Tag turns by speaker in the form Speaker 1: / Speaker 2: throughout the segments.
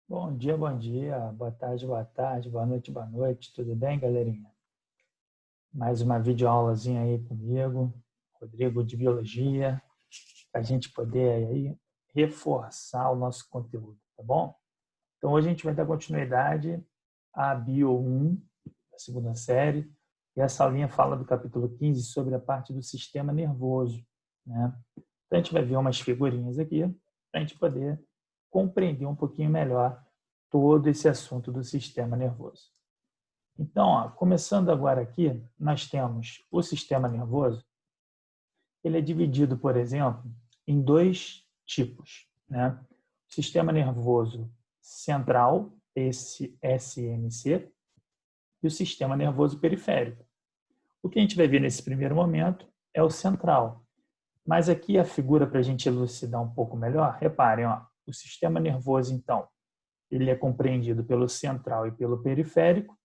Speaker 1: Bom dia, boa tarde, boa noite, tudo bem, galerinha? Mais uma videoaulazinha aí comigo, Rodrigo de Biologia, para a gente poder aí reforçar o nosso conteúdo, tá bom? Então hoje a gente vai dar continuidade à Bio 1, da segunda série, e essa aulinha fala do capítulo 15 sobre a parte do sistema nervoso, né? Então a gente vai ver umas figurinhas aqui, para a gente poder compreender um pouquinho melhor todo esse assunto do sistema nervoso. Então, começando agora aqui, nós temos o sistema nervoso. Ele é dividido, por exemplo, em dois tipos, né? O sistema nervoso central, esse SNC, e o sistema nervoso periférico. O que a gente vai ver nesse primeiro momento é o central. Mas aqui a figura, para a gente elucidar um pouco melhor, reparem, o sistema nervoso, então, ele é compreendido pelo central e pelo periférico.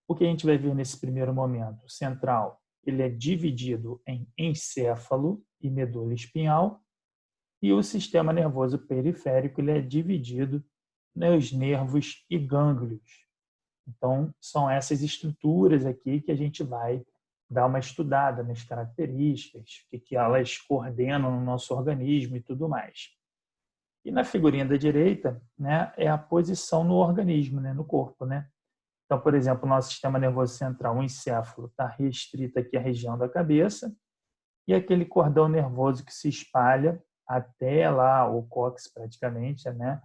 Speaker 1: O que a gente vai ver nesse primeiro momento? O central, ele é dividido em encéfalo e medula espinhal, e o sistema nervoso periférico, ele é dividido nos nervos e gânglios. Então, são essas estruturas aqui que a gente vai dar uma estudada nas características, o que elas coordenam no nosso organismo e tudo mais. E na figurinha da direita, né, é a posição no organismo, né, no corpo, né? Então, por exemplo, o nosso sistema nervoso central, o encéfalo, está restrito aqui à região da cabeça, e aquele cordão nervoso que se espalha até lá o cóccix praticamente, né?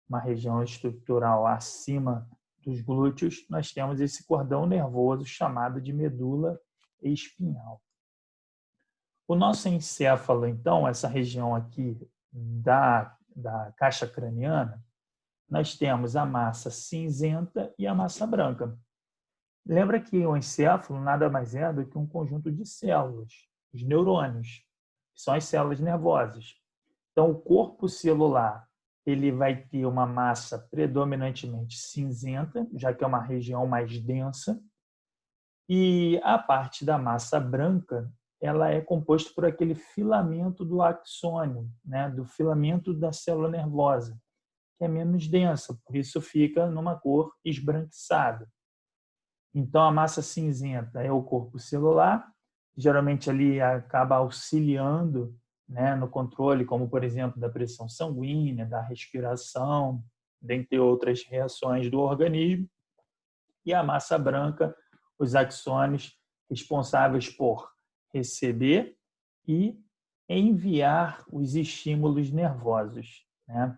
Speaker 1: Uma região estrutural acima dos glúteos, nós temos esse cordão nervoso chamado de medula espinhal. O nosso encéfalo, então, essa região aqui da caixa craniana, nós temos a massa cinzenta e a massa branca. Lembra que o encéfalo nada mais é do que um conjunto de células, os neurônios, que são as células nervosas. Então, o corpo celular ele vai ter uma massa predominantemente cinzenta, já que é uma região mais densa, e a parte da massa branca ela é composta por aquele filamento do axônio, né, do filamento da célula nervosa, que é menos densa, por isso fica numa cor esbranquiçada. Então, a massa cinzenta é o corpo celular, geralmente ali acaba auxiliando, né, no controle, como, por exemplo, da pressão sanguínea, da respiração, dentre outras reações do organismo. E a massa branca, os axônios, responsáveis por receber e enviar os estímulos nervosos, né?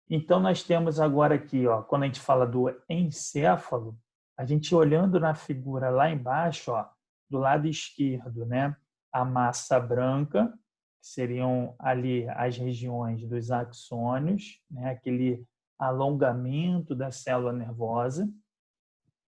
Speaker 1: Então, nós temos agora aqui, quando a gente fala do encéfalo, a gente olhando na figura lá embaixo, do lado esquerdo, né, a massa branca, que seriam ali as regiões dos axônios, né, aquele alongamento da célula nervosa.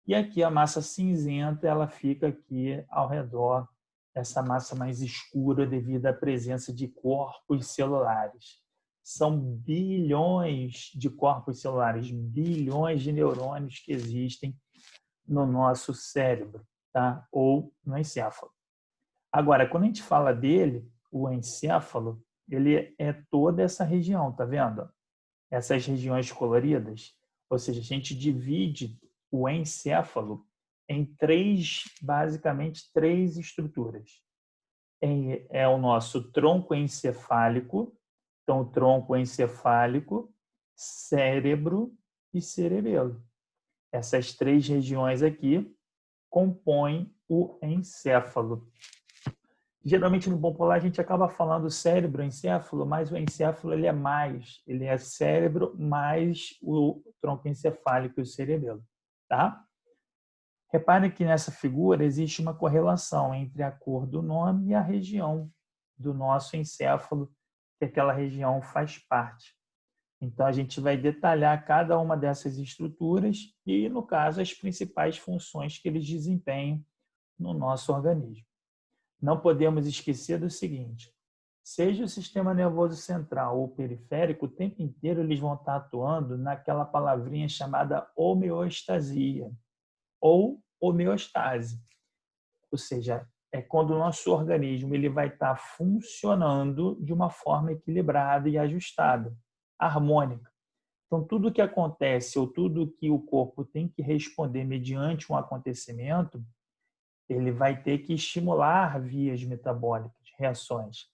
Speaker 1: E aqui a massa cinzenta, ela fica aqui ao redor dessa massa mais escura devido à presença de corpos celulares. São bilhões de corpos celulares, bilhões de neurônios que existem no nosso cérebro, tá? Ou no encéfalo. Agora, quando a gente fala dele, o encéfalo, ele é toda essa região, tá vendo? Essas regiões coloridas. Ou seja, a gente divide o encéfalo em basicamente três estruturas. É o nosso tronco encefálico, então o tronco encefálico, cérebro e cerebelo. Essas três regiões aqui compõem o encéfalo. Geralmente no popular a gente acaba falando cérebro, encéfalo, mas o encéfalo ele é cérebro mais o tronco encefálico e o cerebelo, tá? Repare que nessa figura existe uma correlação entre a cor do nome e a região do nosso encéfalo, que aquela região faz parte. Então, a gente vai detalhar cada uma dessas estruturas e, no caso, as principais funções que eles desempenham no nosso organismo. Não podemos esquecer do seguinte: seja o sistema nervoso central ou periférico, o tempo inteiro eles vão estar atuando naquela palavrinha chamada homeostasia ou homeostase. Ou seja, é quando o nosso organismo ele vai estar funcionando de uma forma equilibrada e ajustada, harmônica. Então, tudo que acontece ou tudo que o corpo tem que responder mediante um acontecimento, ele vai ter que estimular vias metabólicas, reações.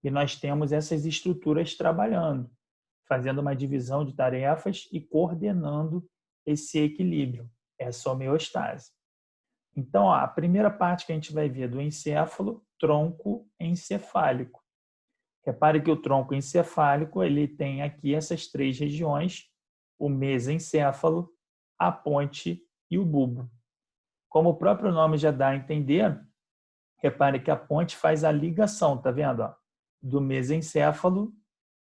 Speaker 1: E nós temos essas estruturas trabalhando, fazendo uma divisão de tarefas e coordenando esse equilíbrio, essa homeostase. Então, a primeira parte que a gente vai ver do encéfalo, tronco encefálico. Repare que o tronco encefálico ele tem aqui essas três regiões, o mesencéfalo, a ponte e o bulbo. Como o próprio nome já dá a entender, repare que a ponte faz a ligação, tá vendo? Do mesencéfalo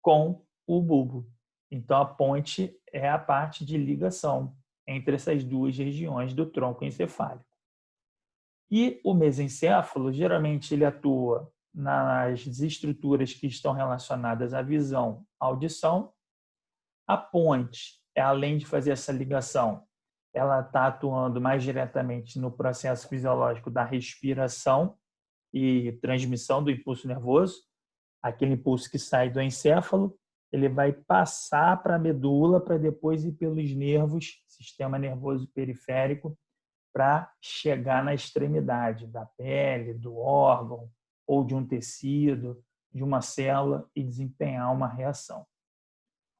Speaker 1: com o bulbo. Então, a ponte é a parte de ligação entre essas duas regiões do tronco encefálico. E o mesencéfalo, geralmente, ele atua nas estruturas que estão relacionadas à visão, à audição. A ponte, além de fazer essa ligação, ela está atuando mais diretamente no processo fisiológico da respiração e transmissão do impulso nervoso. Aquele impulso que sai do encéfalo, ele vai passar para a medula para depois ir pelos nervos, sistema nervoso periférico, para chegar na extremidade da pele, do órgão ou de um tecido, de uma célula e desempenhar uma reação.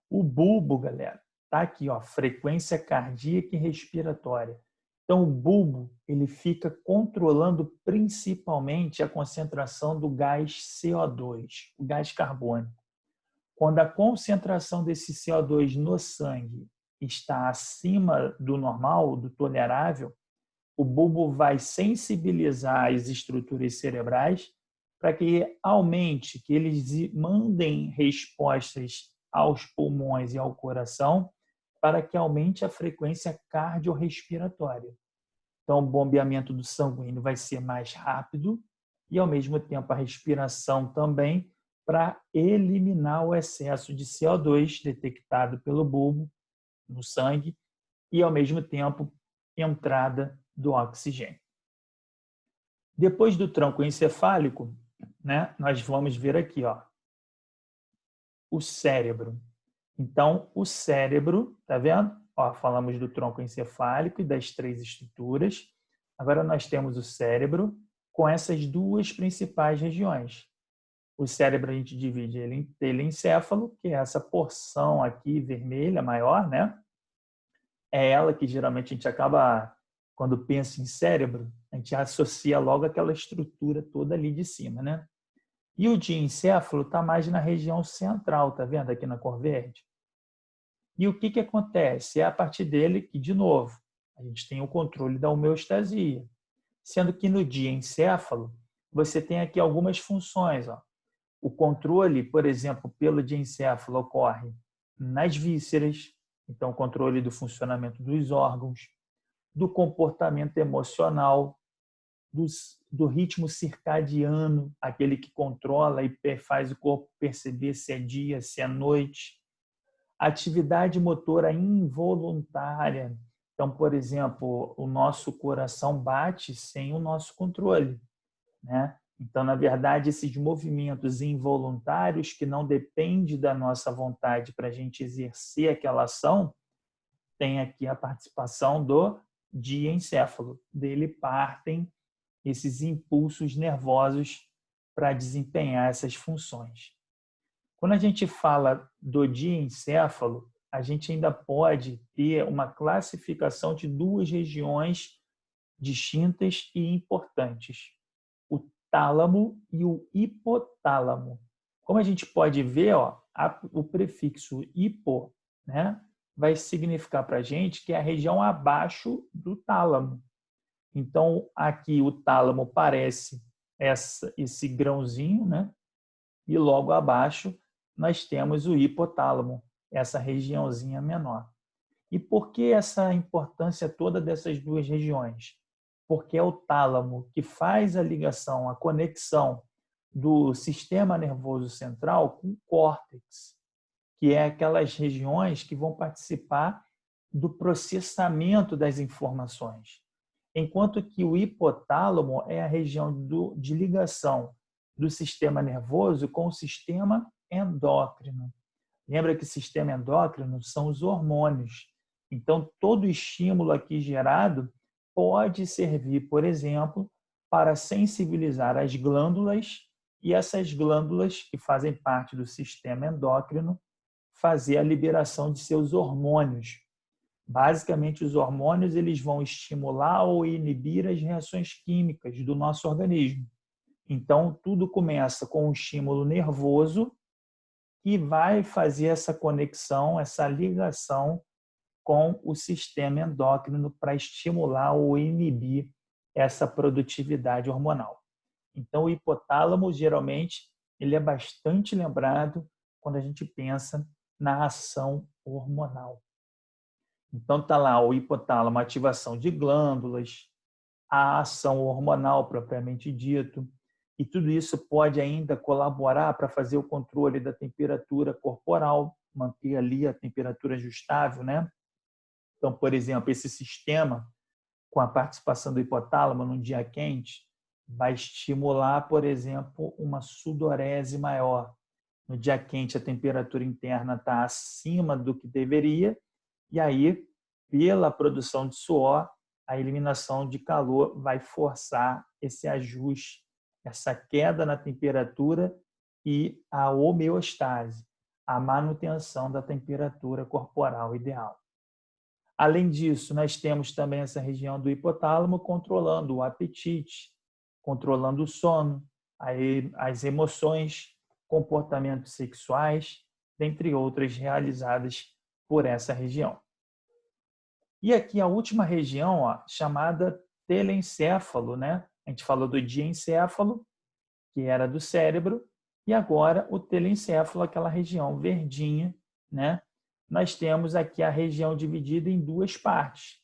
Speaker 1: O bulbo, galera, tá aqui, ó, frequência cardíaca e respiratória. Então, o bulbo ele fica controlando principalmente a concentração do gás CO2, o gás carbônico. Quando a concentração desse CO2 no sangue está acima do normal, do tolerável, o bulbo vai sensibilizar as estruturas cerebrais para que aumente, que eles mandem respostas aos pulmões e ao coração para que aumente a frequência cardiorrespiratória. Então, o bombeamento do sanguíneo vai ser mais rápido e, ao mesmo tempo, a respiração também para eliminar o excesso de CO2 detectado pelo bulbo no sangue e, ao mesmo tempo, entrada do oxigênio. Depois do tronco encefálico, né, nós vamos ver aqui, ó, o cérebro. Então, o cérebro, tá vendo? Ó, falamos do tronco encefálico e das três estruturas. Agora nós temos o cérebro com essas duas principais regiões. O cérebro a gente divide ele em telencéfalo, que é essa porção aqui vermelha maior, né? É ela que geralmente a gente acaba, quando pensa em cérebro, a gente associa logo aquela estrutura toda ali de cima, né? E o diencéfalo está mais na região central, tá vendo aqui na cor verde? E o que acontece? É a partir dele que, de novo, a gente tem o controle da homeostasia. Sendo que no diencéfalo, você tem aqui algumas funções. Ó. O controle, por exemplo, pelo diencéfalo ocorre nas vísceras, então, controle do funcionamento dos órgãos, do comportamento emocional, do ritmo circadiano, aquele que controla e faz o corpo perceber se é dia, se é noite. Atividade motora involuntária. Então, por exemplo, o nosso coração bate sem o nosso controle, né? Então, na verdade, esses movimentos involuntários que não dependem da nossa vontade para a gente exercer aquela ação, tem aqui a participação do diencéfalo. Dele partem esses impulsos nervosos para desempenhar essas funções. Quando a gente fala do diencéfalo, a gente ainda pode ter uma classificação de duas regiões distintas e importantes, o tálamo e o hipotálamo. Como a gente pode ver, ó, o prefixo hipo, né, vai significar para a gente que é a região abaixo do tálamo. Então, aqui o tálamo parece esse grãozinho, né? E logo abaixo nós temos o hipotálamo, essa regiãozinha menor. E por que essa importância toda dessas duas regiões? Porque é o tálamo que faz a ligação, a conexão do sistema nervoso central com o córtex, que é aquelas regiões que vão participar do processamento das informações. Enquanto que o hipotálamo é a região de ligação do sistema nervoso com o sistema endócrino. Lembra que o sistema endócrino são os hormônios. Então, todo estímulo aqui gerado pode servir, por exemplo, para sensibilizar as glândulas e essas glândulas que fazem parte do sistema endócrino fazer a liberação de seus hormônios. Basicamente, os hormônios eles vão estimular ou inibir as reações químicas do nosso organismo. Então, tudo começa com um estímulo nervoso que vai fazer essa conexão, essa ligação com o sistema endócrino para estimular ou inibir essa produtividade hormonal. Então, o hipotálamo, geralmente, ele é bastante lembrado quando a gente pensa na ação hormonal. Então, está lá o hipotálamo, ativação de glândulas, a ação hormonal propriamente dito, e tudo isso pode ainda colaborar para fazer o controle da temperatura corporal, manter ali a temperatura ajustável, né? Então, por exemplo, esse sistema, com a participação do hipotálamo num dia quente, vai estimular, por exemplo, uma sudorese maior. No dia quente, a temperatura interna está acima do que deveria, e aí, pela produção de suor, a eliminação de calor vai forçar esse ajuste, essa queda na temperatura e a homeostase, a manutenção da temperatura corporal ideal. Além disso, nós temos também essa região do hipotálamo controlando o apetite, controlando o sono, as emoções, comportamentos sexuais, dentre outras realizadas por essa região. E aqui a última região, ó, chamada telencéfalo, né? A gente falou do diencéfalo, que era do cérebro, e agora o telencéfalo, aquela região verdinha, né? Nós temos aqui a região dividida em duas partes.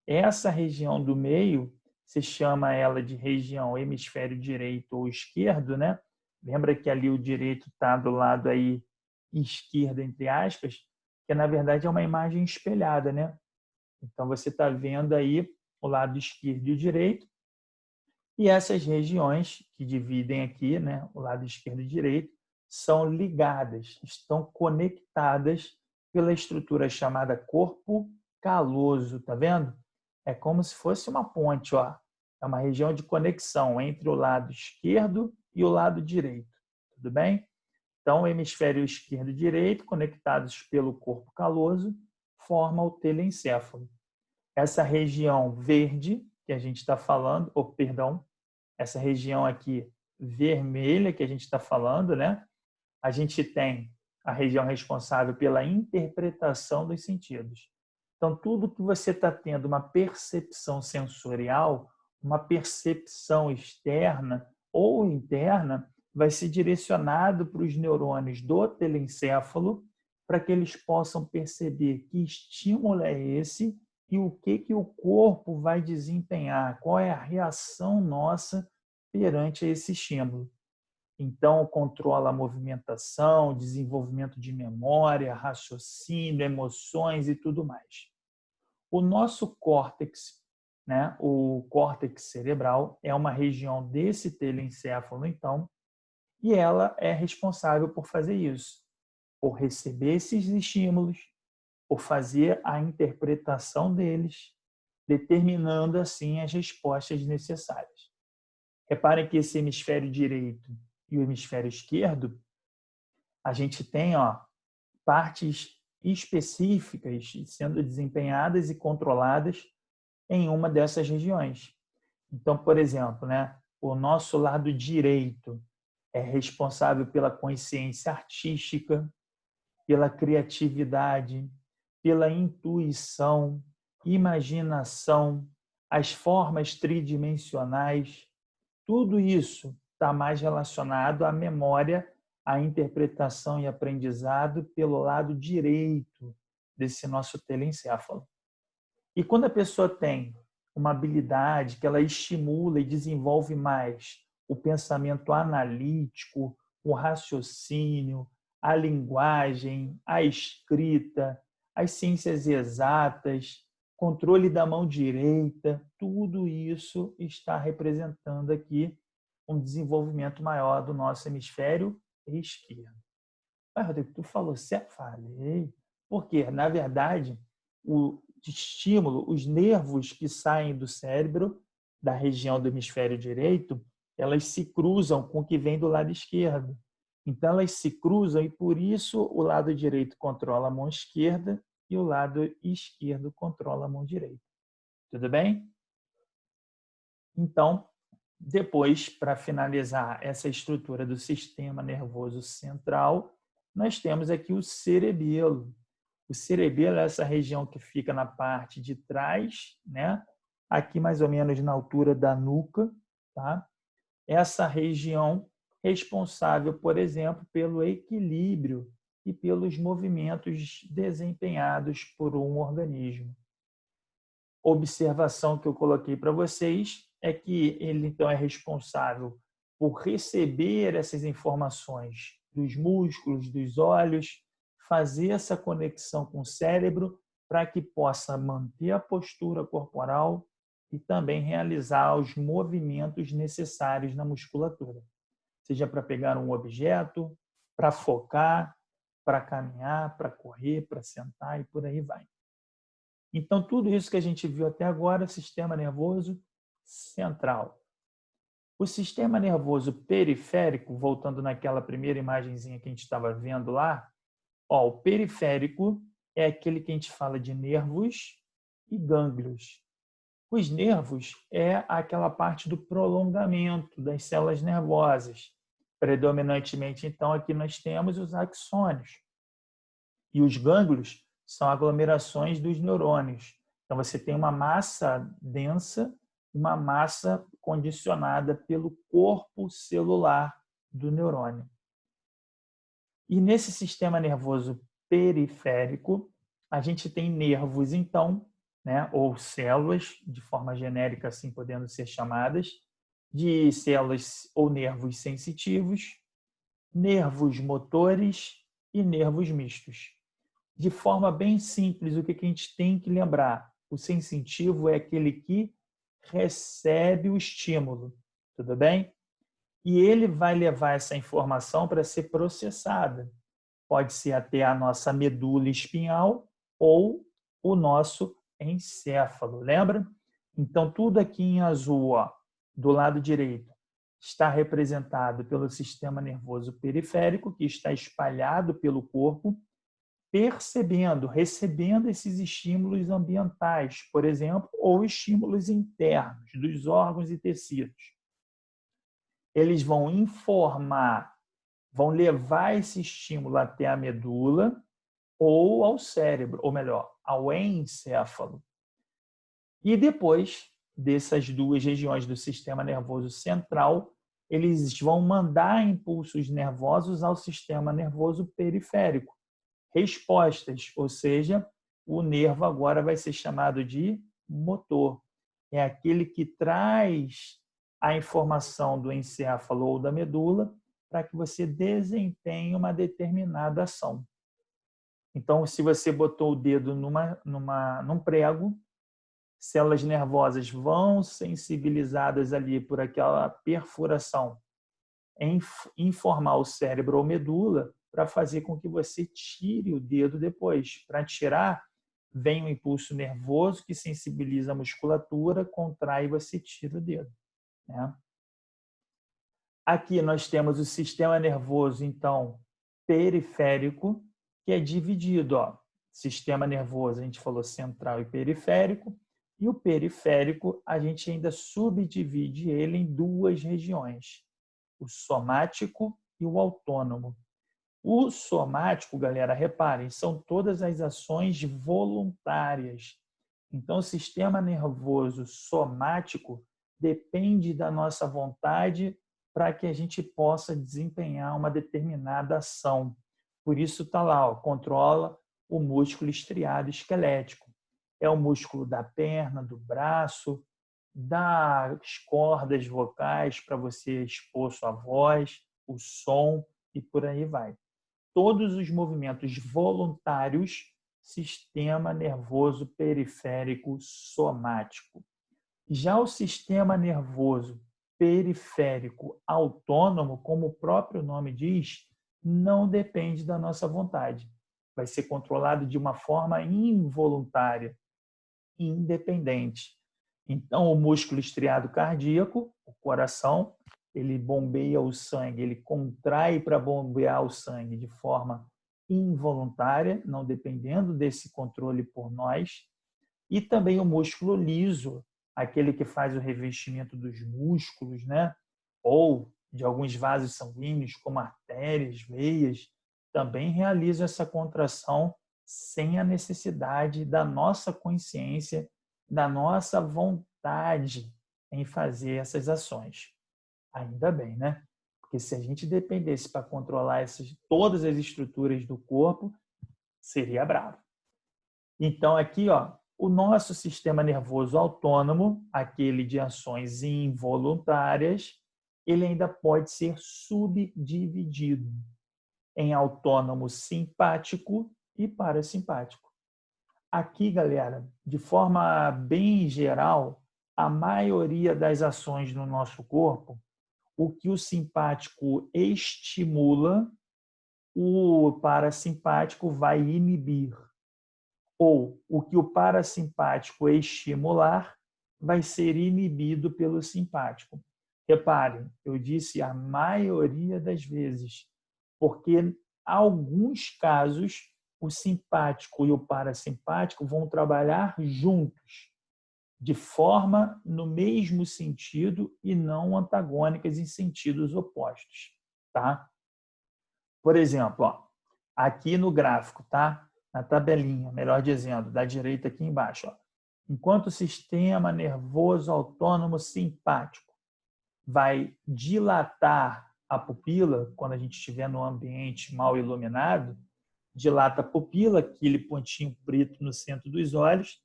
Speaker 1: Essa região do meio, se chama ela de região hemisfério direito ou esquerdo, né? Lembra que ali o direito está do lado aí esquerdo, entre aspas, que na verdade é uma imagem espelhada, né? Então você está vendo aí o lado esquerdo e o direito, e essas regiões que dividem aqui, né, o lado esquerdo e direito, são ligadas, estão conectadas pela estrutura chamada corpo caloso, tá vendo? É como se fosse uma ponte, ó. É uma região de conexão entre o lado esquerdo e o lado direito, tudo bem? Então, o hemisfério esquerdo e direito, conectados pelo corpo caloso, forma o telencéfalo. Essa região verde que a gente está falando, perdão, essa região aqui vermelha que a gente está falando, né? A gente tem a região responsável pela interpretação dos sentidos. Então, tudo que você está tendo uma percepção sensorial, uma percepção externa ou interna, vai ser direcionado para os neurônios do telencéfalo para que eles possam perceber que estímulo é esse e o que o corpo vai desempenhar, qual é a reação nossa perante esse estímulo. Então, controla a movimentação, desenvolvimento de memória, raciocínio, emoções e tudo mais. O nosso córtex, né, o córtex cerebral, é uma região desse telencéfalo, então, e ela é responsável por fazer isso, por receber esses estímulos, por fazer a interpretação deles, determinando assim as respostas necessárias. Reparem que esse hemisfério direito e o hemisfério esquerdo, a gente tem, ó, partes específicas sendo desempenhadas e controladas em uma dessas regiões. Então, por exemplo, né, o nosso lado direito é responsável pela consciência artística, pela criatividade, pela intuição, imaginação, as formas tridimensionais. Tudo isso está mais relacionado à memória, à interpretação e aprendizado pelo lado direito desse nosso telencéfalo. E quando a pessoa tem uma habilidade que ela estimula e desenvolve mais o pensamento analítico, o raciocínio, a linguagem, a escrita, as ciências exatas, controle da mão direita, tudo isso está representando aqui um desenvolvimento maior do nosso hemisfério esquerdo. Ah, Rodrigo, tu falou certo? Falei. Porque, na verdade, o estímulo, os nervos que saem do cérebro, da região do hemisfério direito, elas se cruzam com o que vem do lado esquerdo. Então, elas se cruzam e, por isso, o lado direito controla a mão esquerda e o lado esquerdo controla a mão direita. Tudo bem? Então, depois, para finalizar essa estrutura do sistema nervoso central, nós temos aqui o cerebelo. O cerebelo é essa região que fica na parte de trás, né? Aqui mais ou menos na altura da nuca, tá? Essa região responsável, por exemplo, pelo equilíbrio e pelos movimentos desempenhados por um organismo. Observação que eu coloquei para vocês é que ele então é responsável por receber essas informações dos músculos, dos olhos, fazer essa conexão com o cérebro para que possa manter a postura corporal e também realizar os movimentos necessários na musculatura, seja para pegar um objeto, para focar, para caminhar, para correr, para sentar e por aí vai. Então, tudo isso que a gente viu até agora é o sistema nervoso central. O sistema nervoso periférico, voltando naquela primeira imagenzinha que a gente estava vendo lá, ó, o periférico é aquele que a gente fala de nervos e gânglios. Os nervos é aquela parte do prolongamento das células nervosas. Predominantemente, então, aqui nós temos os axônios. E os gânglios são aglomerações dos neurônios. Então, você tem uma massa densa, uma massa condicionada pelo corpo celular do neurônio. E nesse sistema nervoso periférico, a gente tem nervos, então, né, ou células, de forma genérica, assim podendo ser chamadas, de células ou nervos sensitivos, nervos motores e nervos mistos. De forma bem simples, o que a gente tem que lembrar? O sensitivo é aquele que recebe o estímulo, tudo bem? E ele vai levar essa informação para ser processada. Pode ser até a nossa medula espinhal ou o nosso encéfalo, lembra? Então, tudo aqui em azul, ó, do lado direito, está representado pelo sistema nervoso periférico, que está espalhado pelo corpo, percebendo, recebendo esses estímulos ambientais, por exemplo, ou estímulos internos dos órgãos e tecidos. Eles vão informar, vão levar esse estímulo até a medula ou ao cérebro, ou melhor, ao encéfalo. E depois dessas duas regiões do sistema nervoso central, eles vão mandar impulsos nervosos ao sistema nervoso periférico, respostas, ou seja, o nervo agora vai ser chamado de motor. É aquele que traz a informação do encéfalo ou da medula para que você desempenhe uma determinada ação. Então, se você botou o dedo num prego, células nervosas vão sensibilizadas ali por aquela perfuração informar o cérebro ou medula para fazer com que você tire o dedo depois. Para tirar, vem um impulso nervoso que sensibiliza a musculatura, contrai e você tira o dedo, né? Aqui nós temos o sistema nervoso, então, periférico, que é dividido, ó, sistema nervoso, a gente falou central e periférico, e o periférico, a gente ainda subdivide ele em duas regiões, o somático e o autônomo. O somático, galera, reparem, são todas as ações voluntárias. Então, o sistema nervoso somático depende da nossa vontade para que a gente possa desempenhar uma determinada ação. Por isso está lá, ó, controla o músculo estriado esquelético. É o músculo da perna, do braço, das cordas vocais para você expor sua voz, o som e por aí vai. Todos os movimentos voluntários, sistema nervoso periférico somático. Já o sistema nervoso periférico autônomo, como o próprio nome diz, não depende da nossa vontade. Vai ser controlado de uma forma involuntária, independente. Então, o músculo estriado cardíaco, o coração, ele bombeia o sangue, ele contrai para bombear o sangue de forma involuntária, não dependendo desse controle por nós. E também o músculo liso, aquele que faz o revestimento dos músculos, né? Ou de alguns vasos sanguíneos, como artérias, veias, também realiza essa contração sem a necessidade da nossa consciência, da nossa vontade em fazer essas ações. Ainda bem, né? Porque se a gente dependesse para controlar todas as estruturas do corpo, seria bravo. Então, aqui, ó, o nosso sistema nervoso autônomo, aquele de ações involuntárias, ele ainda pode ser subdividido em autônomo simpático e parasimpático. Aqui, galera, de forma bem geral, a maioria das ações no nosso corpo, o que o simpático estimula, o parasimpático vai inibir. Ou o que o parasimpático estimular vai ser inibido pelo simpático. Reparem, eu disse a maioria das vezes, porque em alguns casos o simpático e o parasimpático vão trabalhar juntos, de forma no mesmo sentido e não antagônicas em sentidos opostos, tá? Por exemplo, ó, aqui no gráfico, tá? Na tabelinha, melhor dizendo, da direita aqui embaixo, ó. Enquanto o sistema nervoso autônomo simpático vai dilatar a pupila, quando a gente estiver no ambiente mal iluminado, dilata a pupila, aquele pontinho preto no centro dos olhos,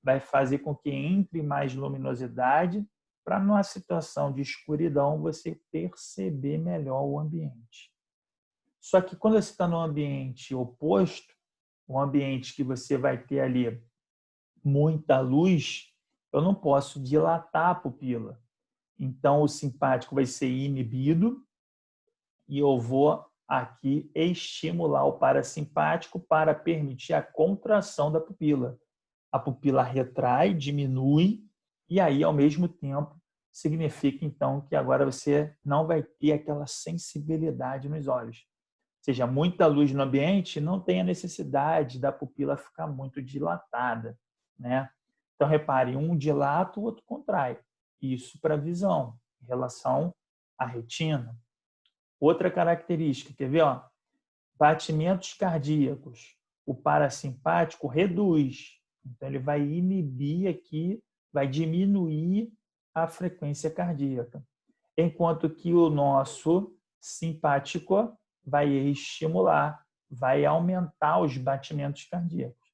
Speaker 1: vai fazer com que entre mais luminosidade para, numa situação de escuridão, você perceber melhor o ambiente. Só que quando você está no ambiente oposto, um ambiente que você vai ter ali muita luz, eu não posso dilatar a pupila. Então, o simpático vai ser inibido e eu vou aqui estimular o parasimpático para permitir a contração da pupila. A pupila retrai, diminui, e aí, ao mesmo tempo, significa, então, que agora você não vai ter aquela sensibilidade nos olhos. Ou seja, muita luz no ambiente, não tem a necessidade da pupila ficar muito dilatada, né? Então, repare, um dilata, o outro contrai. Isso para a visão, em relação à retina. Outra característica, quer ver? Ó? Batimentos cardíacos. O parasimpático reduz. Então, ele vai inibir aqui, vai diminuir a frequência cardíaca. Enquanto que o nosso simpático vai estimular, vai aumentar os batimentos cardíacos.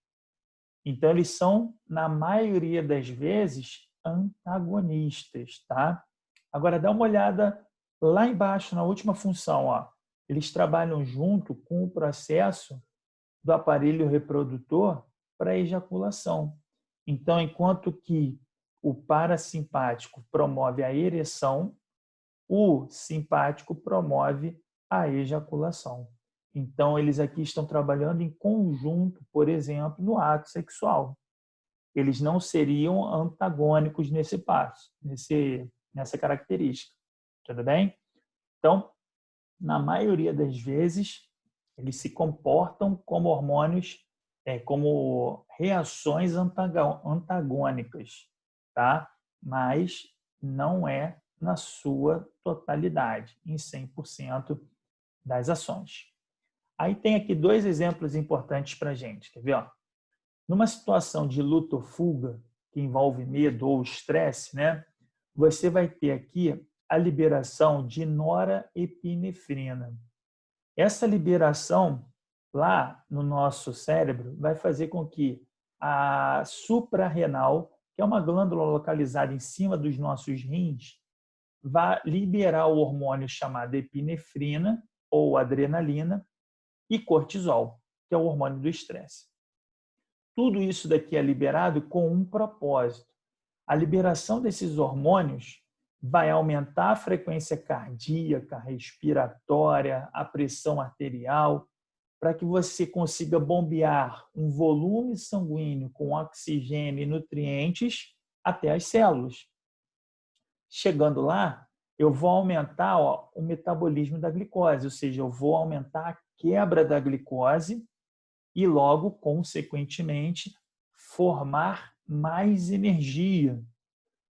Speaker 1: Então, eles são, na maioria das vezes, antagonistas, tá? Agora, dá uma olhada lá embaixo, na última função, ó. Eles trabalham junto com o processo do aparelho reprodutor para a ejaculação. Então, enquanto que o parasimpático promove a ereção, o simpático promove a ejaculação. Então, eles aqui estão trabalhando em conjunto, por exemplo, no ato sexual. Eles não seriam antagônicos nesse passo, nessa característica. Tudo bem? Então, na maioria das vezes, eles se comportam como hormônios, como reações antagônicas, tá? Mas não é na sua totalidade, em 100% das ações. Aí tem aqui dois exemplos importantes para a gente. Quer ver? Ó? Numa situação de luta ou fuga, que envolve medo ou estresse, né? Você vai ter aqui a liberação de norepinefrina. Essa liberação lá no nosso cérebro vai fazer com que a suprarrenal, que é uma glândula localizada em cima dos nossos rins, vá liberar o hormônio chamado epinefrina ou adrenalina e cortisol, que é o hormônio do estresse. Tudo isso daqui é liberado com um propósito. A liberação desses hormônios vai aumentar a frequência cardíaca, respiratória, a pressão arterial, para que você consiga bombear um volume sanguíneo com oxigênio e nutrientes até as células. Chegando lá, eu vou aumentar o metabolismo da glicose, ou seja, eu vou aumentar a quebra da glicose e logo, consequentemente, formar mais energia,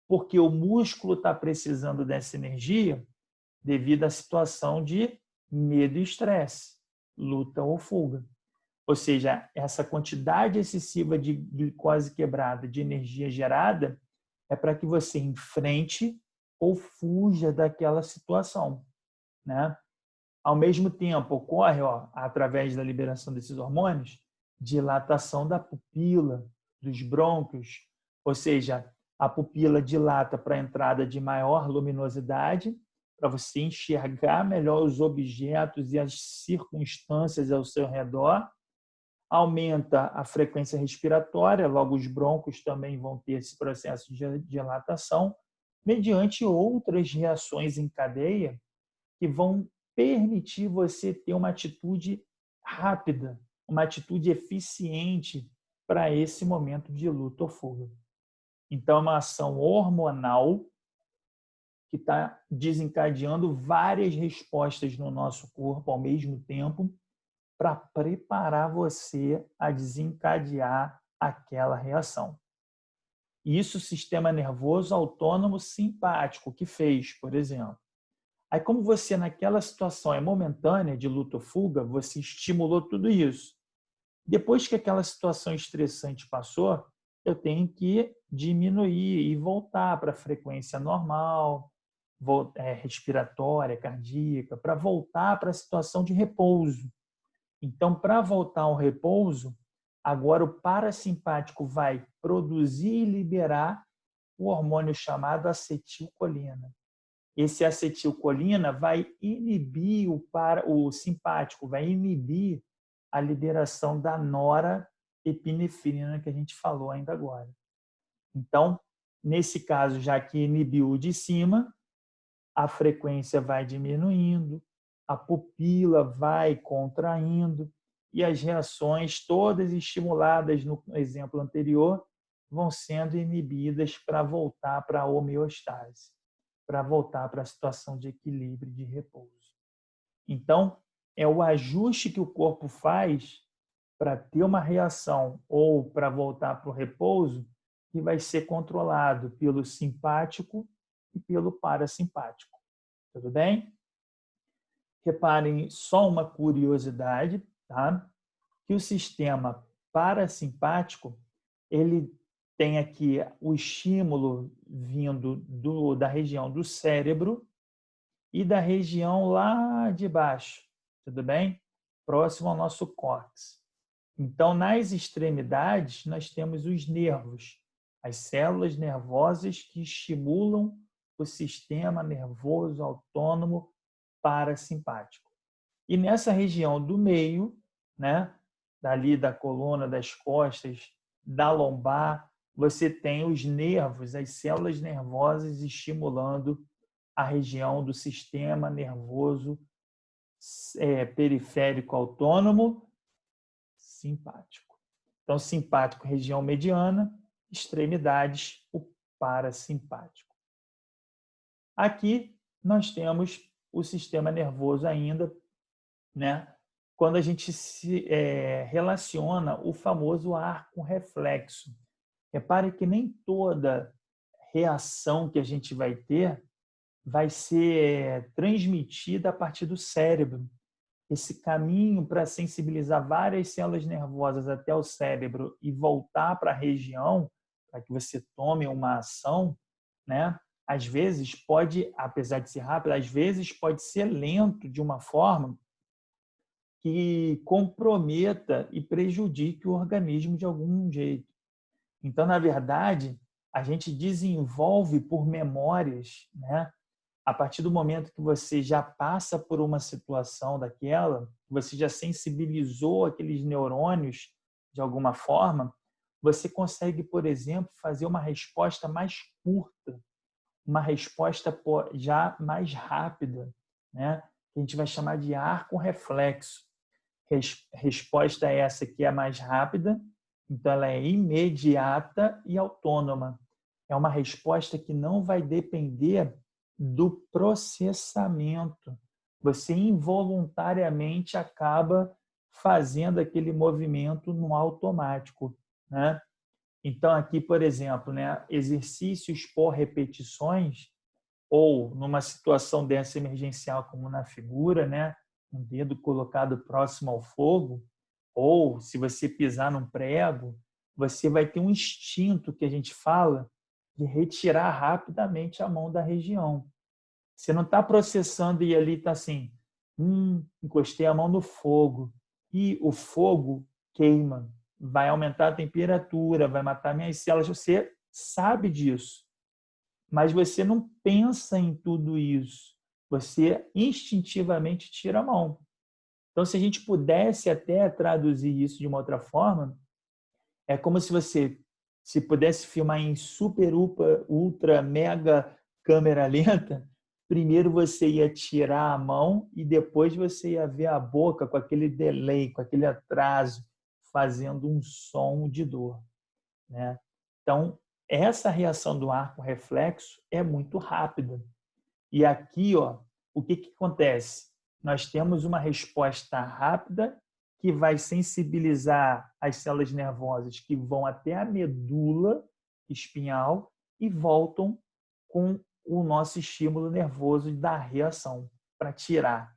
Speaker 1: porque o músculo está precisando dessa energia devido à situação de medo e estresse, luta ou fuga. Ou seja, essa quantidade excessiva de glicose quebrada, de energia gerada, é para que você enfrente ou fuja daquela situação, né? Ao mesmo tempo, ocorre, através da liberação desses hormônios, dilatação da pupila, dos brônquios, ou seja, a pupila dilata para a entrada de maior luminosidade, para você enxergar melhor os objetos e as circunstâncias ao seu redor, aumenta a frequência respiratória, logo os brônquios também vão ter esse processo de dilatação, mediante outras reações em cadeia que vão permitir você ter uma atitude rápida, uma atitude eficiente para esse momento de luta ou fuga. Então, é uma ação hormonal que está desencadeando várias respostas no nosso corpo ao mesmo tempo para preparar você a desencadear aquela reação. Isso o sistema nervoso autônomo simpático que fez, por exemplo. Aí, como você naquela situação é momentânea de luta ou fuga, você estimulou tudo isso. Depois que aquela situação estressante passou, eu tenho que diminuir e voltar para a frequência normal, respiratória, cardíaca, para voltar para a situação de repouso. Então, para voltar ao repouso, agora o parasimpático vai produzir e liberar o hormônio chamado acetilcolina. Esse acetilcolina vai inibir o simpático, vai inibir a liberação da norepinefrina que a gente falou ainda agora. Então, nesse caso, já que inibiu o de cima, a frequência vai diminuindo, a pupila vai contraindo e as reações todas estimuladas no exemplo anterior vão sendo inibidas para voltar para a homeostase, para voltar para a situação de equilíbrio e de repouso. Então, é o ajuste que o corpo faz para ter uma reação ou para voltar para o repouso que vai ser controlado pelo simpático e pelo parasimpático. Tudo bem? Reparem só uma curiosidade, tá? Que o sistema parasimpático, ele tem aqui o estímulo vindo da região do cérebro e da região lá de baixo, tudo bem? Próximo ao nosso córtex. Então, nas extremidades, nós temos os nervos, as células nervosas que estimulam o sistema nervoso autônomo parasimpático. E nessa região do meio, né, dali da coluna, das costas, da lombar, você tem os nervos, as células nervosas estimulando a região do sistema nervoso periférico autônomo simpático. Então, simpático, região mediana, extremidades, o parasimpático. Aqui nós temos o sistema nervoso ainda, né? Quando a gente se relaciona o famoso arco reflexo. Repare que nem toda reação que a gente vai ter vai ser transmitida a partir do cérebro. Esse caminho para sensibilizar várias células nervosas até o cérebro e voltar para a região, para que você tome uma ação, né? Às vezes pode, apesar de ser rápido, às vezes pode ser lento de uma forma que comprometa e prejudique o organismo de algum jeito. Então, na verdade, a gente desenvolve por memórias, né? A partir do momento que você já passa por uma situação daquela, você já sensibilizou aqueles neurônios de alguma forma, você consegue, por exemplo, fazer uma resposta mais curta uma resposta já mais rápida, né? Que a gente vai chamar de ar com reflexo. Resposta essa que é mais rápida, então ela é imediata e autônoma. É uma resposta que não vai depender do processamento. Você involuntariamente acaba fazendo aquele movimento no automático, né? Então aqui, por exemplo, né, exercícios por repetições ou numa situação dessa emergencial como na figura, né, um dedo colocado próximo ao fogo, ou se você pisar num prego, você vai ter um instinto que a gente fala de retirar rapidamente a mão da região. Você não está processando e ali está assim, encostei a mão no fogo e o fogo queima, vai aumentar a temperatura, vai matar minhas células. Você sabe disso, mas você não pensa em tudo isso. Você instintivamente tira a mão. Então, se a gente pudesse até traduzir isso de uma outra forma, é como se você se pudesse filmar em super, ultra, mega câmera lenta, primeiro você ia tirar a mão e depois você ia ver a boca com aquele delay, com aquele atraso, fazendo um som de dor, né? Então, essa reação do arco reflexo é muito rápida. E aqui, ó, o que acontece? Nós temos uma resposta rápida que vai sensibilizar as células nervosas que vão até a medula espinhal e voltam com o nosso estímulo nervoso da reação para tirar.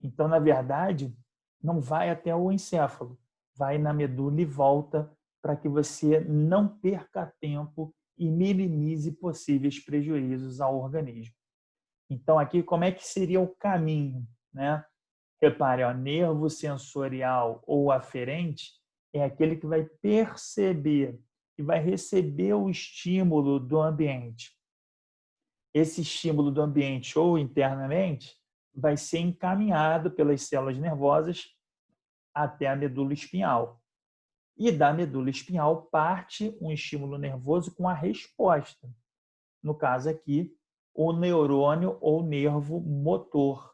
Speaker 1: Então, na verdade, não vai até o encéfalo, vai na medula e volta para que você não perca tempo e minimize possíveis prejuízos ao organismo. Então, aqui, como é que seria o caminho, né? Repare, ó, nervo sensorial ou aferente é aquele que vai perceber e vai receber o estímulo do ambiente. Esse estímulo do ambiente ou internamente vai ser encaminhado pelas células nervosas até a medula espinhal. E da medula espinhal parte um estímulo nervoso com a resposta. No caso aqui, o neurônio ou nervo motor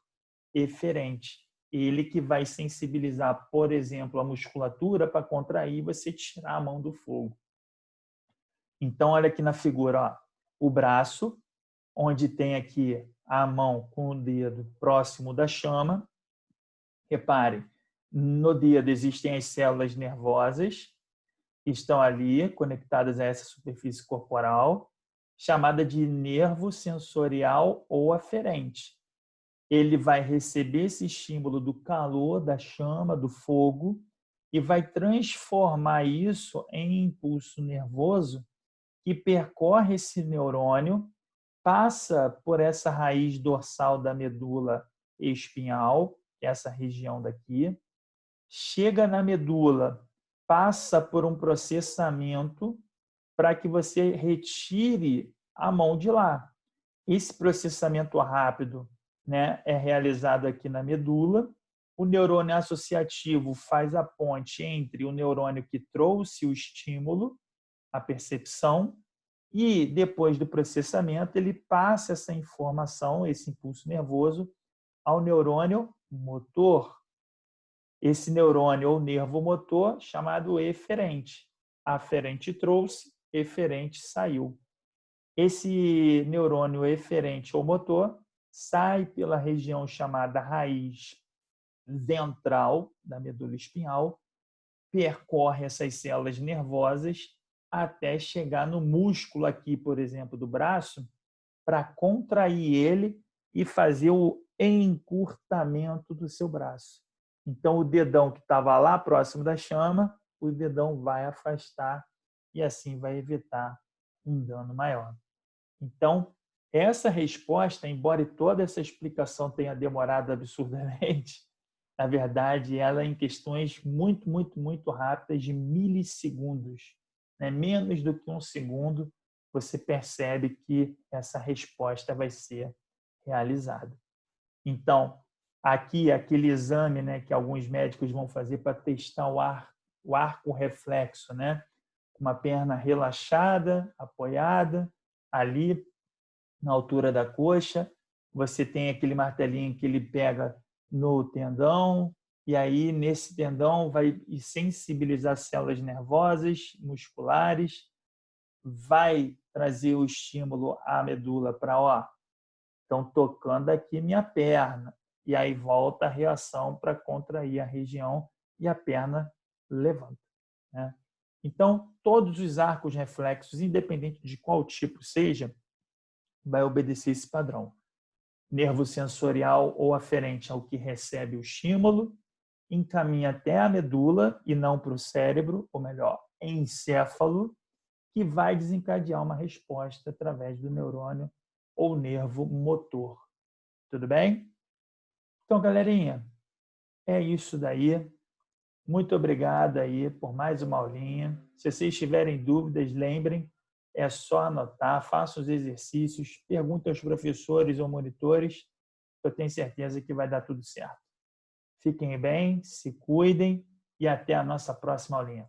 Speaker 1: eferente. Ele que vai sensibilizar, por exemplo, a musculatura para contrair e você tirar a mão do fogo. Então, olha aqui na figura, ó, o braço, onde tem aqui a mão com o dedo próximo da chama. Repare, no dedo existem as células nervosas que estão ali conectadas a essa superfície corporal, chamada de nervo sensorial ou aferente. Ele vai receber esse estímulo do calor, da chama, do fogo, e vai transformar isso em impulso nervoso que percorre esse neurônio, passa por essa raiz dorsal da medula espinhal, que é essa região daqui, chega na medula, passa por um processamento para que você retire a mão de lá. Esse processamento rápido, né, é realizado aqui na medula. O neurônio associativo faz a ponte entre o neurônio que trouxe o estímulo, a percepção, e depois do processamento ele passa essa informação, esse impulso nervoso, ao neurônio motor. Esse neurônio ou nervo motor chamado eferente. Aferente trouxe, eferente saiu. Esse neurônio eferente ou motor sai pela região chamada raiz ventral da medula espinhal, percorre essas células nervosas até chegar no músculo aqui, por exemplo, do braço, para contrair ele e fazer o encurtamento do seu braço. Então, o dedão que estava lá próximo da chama, o dedão vai afastar e assim vai evitar um dano maior. Então, essa resposta, embora toda essa explicação tenha demorado absurdamente, na verdade, ela é em questões muito, muito, muito rápidas, de milissegundos, né? Menos do que um segundo, você percebe que essa resposta vai ser realizada. Então, aqui, aquele exame, né, que alguns médicos vão fazer para testar o arco reflexo, né? Uma perna relaxada, apoiada, ali na altura da coxa. Você tem aquele martelinho que ele pega no tendão, e aí nesse tendão vai sensibilizar células nervosas, musculares, vai trazer o estímulo à medula para, ó, estão tocando aqui minha perna. E aí volta a reação para contrair a região e a perna levanta, né? Então, todos os arcos reflexos, independente de qual tipo seja, vai obedecer esse padrão. Nervo sensorial ou aferente ao que recebe o estímulo, encaminha até a medula e não para o cérebro, ou melhor, encéfalo, que vai desencadear uma resposta através do neurônio ou nervo motor. Tudo bem? Então, galerinha, é isso daí. Muito obrigado aí por mais uma aulinha. Se vocês tiverem dúvidas, lembrem, é só anotar, façam os exercícios, perguntem aos professores ou monitores, eu tenho certeza que vai dar tudo certo. Fiquem bem, se cuidem e até a nossa próxima aulinha.